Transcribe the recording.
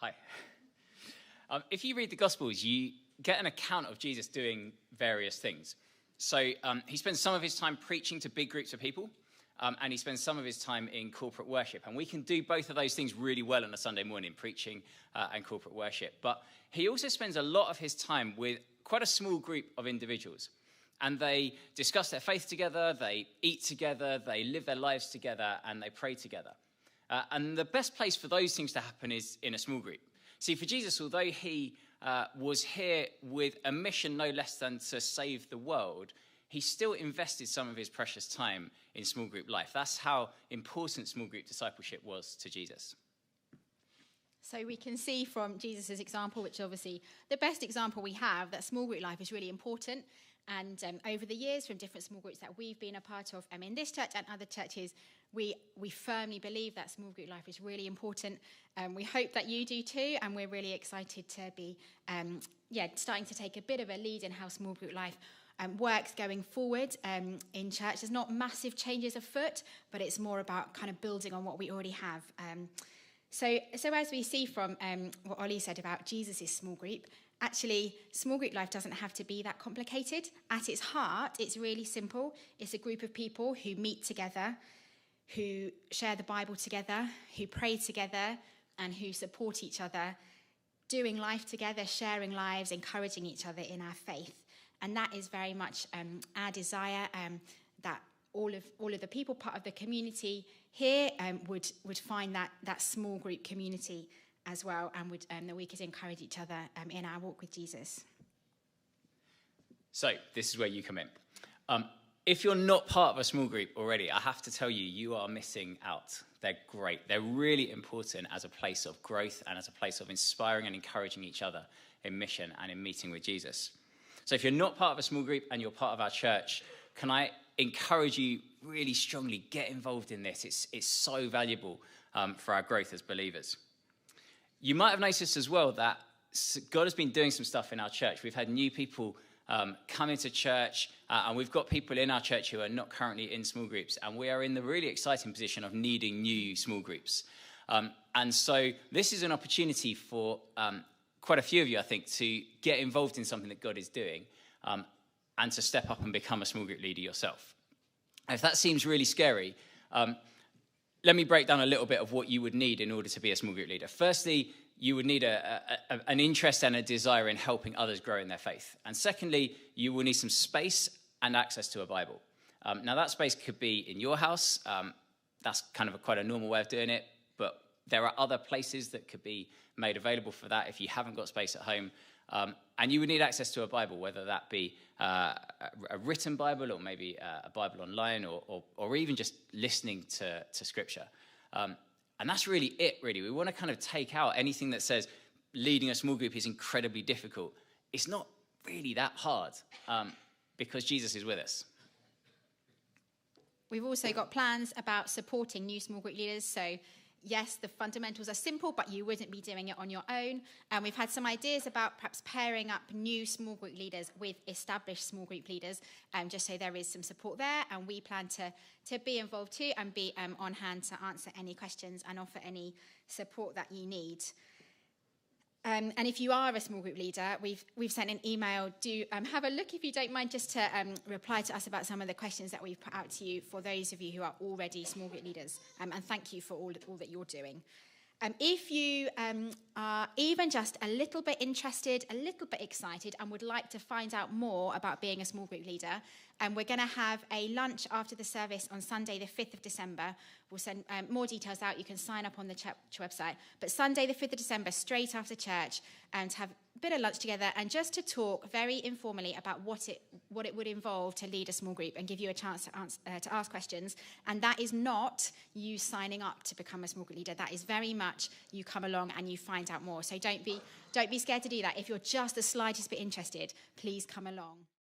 Hi. If you read the Gospels, you get an account of Jesus doing various things. So he spends some of his time preaching to big groups of people, and he spends some of his time in corporate worship. And we can do both of those things really well on a Sunday morning, preaching and corporate worship. But he also spends a lot of his time with quite a small group of individuals. And they discuss their faith together, they eat together, they live their lives together, and they pray together. And the best place for those things to happen is in a small group. See, for Jesus, although he was here with a mission no less than to save the world, he still invested some of his precious time in small group life. That's how important small group discipleship was to Jesus. So we can see from Jesus' example, which is obviously the best example we have, that small group life is really important. And over the years, from different small groups that we've been a part of in this church and other churches, we firmly believe that small group life is really important. We hope that you do too, and we're really excited to be starting to take a bit of a lead in how small group life works going forward in church. There's not massive changes afoot, but it's more about kind of building on what we already have. So as we see from what Ollie said about Jesus' small group, actually, small group life doesn't have to be that complicated. At its heart, it's really simple. It's a group of people who meet together, who share the Bible together, who pray together, and who support each other, doing life together, sharing lives, encouraging each other in our faith. And that is very much our desire, that all of the people part of the community here would find that small group community as well, and that we could encourage each other in our walk with Jesus. So this is where you come in. If you're not part of a small group already, I have to tell you, you are missing out. They're great. They're really important as a place of growth and as a place of inspiring and encouraging each other in mission and in meeting with Jesus. So if you're not part of a small group and you're part of our church, can I encourage you really strongly, get involved in this. It's so valuable for our growth as believers. You might have noticed as well that God has been doing some stuff in our church. We've had new people come into church, and we've got people in our church who are not currently in small groups, and we are in the really exciting position of needing new small groups. And so this is an opportunity for quite a few of you, I think, to get involved in something that God is doing and to step up and become a small group leader yourself. If that seems really scary, let me break down a little bit of what you would need in order to be a small group leader. Firstly, you would need an interest and a desire in helping others grow in their faith. And secondly, you will need some space and access to a Bible. Now, that space could be in your house. That's kind of quite a normal way of doing it. But there are other places that could be made available for that if you haven't got space at home. And you would need access to a Bible, whether that be a written Bible or maybe a Bible online or even just listening to Scripture. And that's really it, really. We want to kind of take out anything that says leading a small group is incredibly difficult. It's not really that hard because Jesus is with us. We've also got plans about supporting new small group leaders. So yes, the fundamentals are simple, but you wouldn't be doing it on your own. And we've had some ideas about perhaps pairing up new small group leaders with established small group leaders, just so there is some support there. And we plan to be involved too and be on hand to answer any questions and offer any support that you need. And if you are a small group leader, we've sent an email. Do have a look, if you don't mind, just to reply to us about some of the questions that we've put out to you for those of you who are already small group leaders. And thank you for all that you're doing. If you are even just a little bit interested, a little bit excited, and would like to find out more about being a small group leader, we're going to have a lunch after the service on Sunday, the 5th of December. We'll send more details out. You can sign up on the church website. But Sunday, the 5th of December, straight after church, to have a bit of lunch together and just to talk very informally about what it would involve to lead a small group and give you a chance to ask questions. And that is not you signing up to become a small group leader. That is very much you come along and you find out more. So don't be scared to do that. If you're just the slightest bit interested, please come along.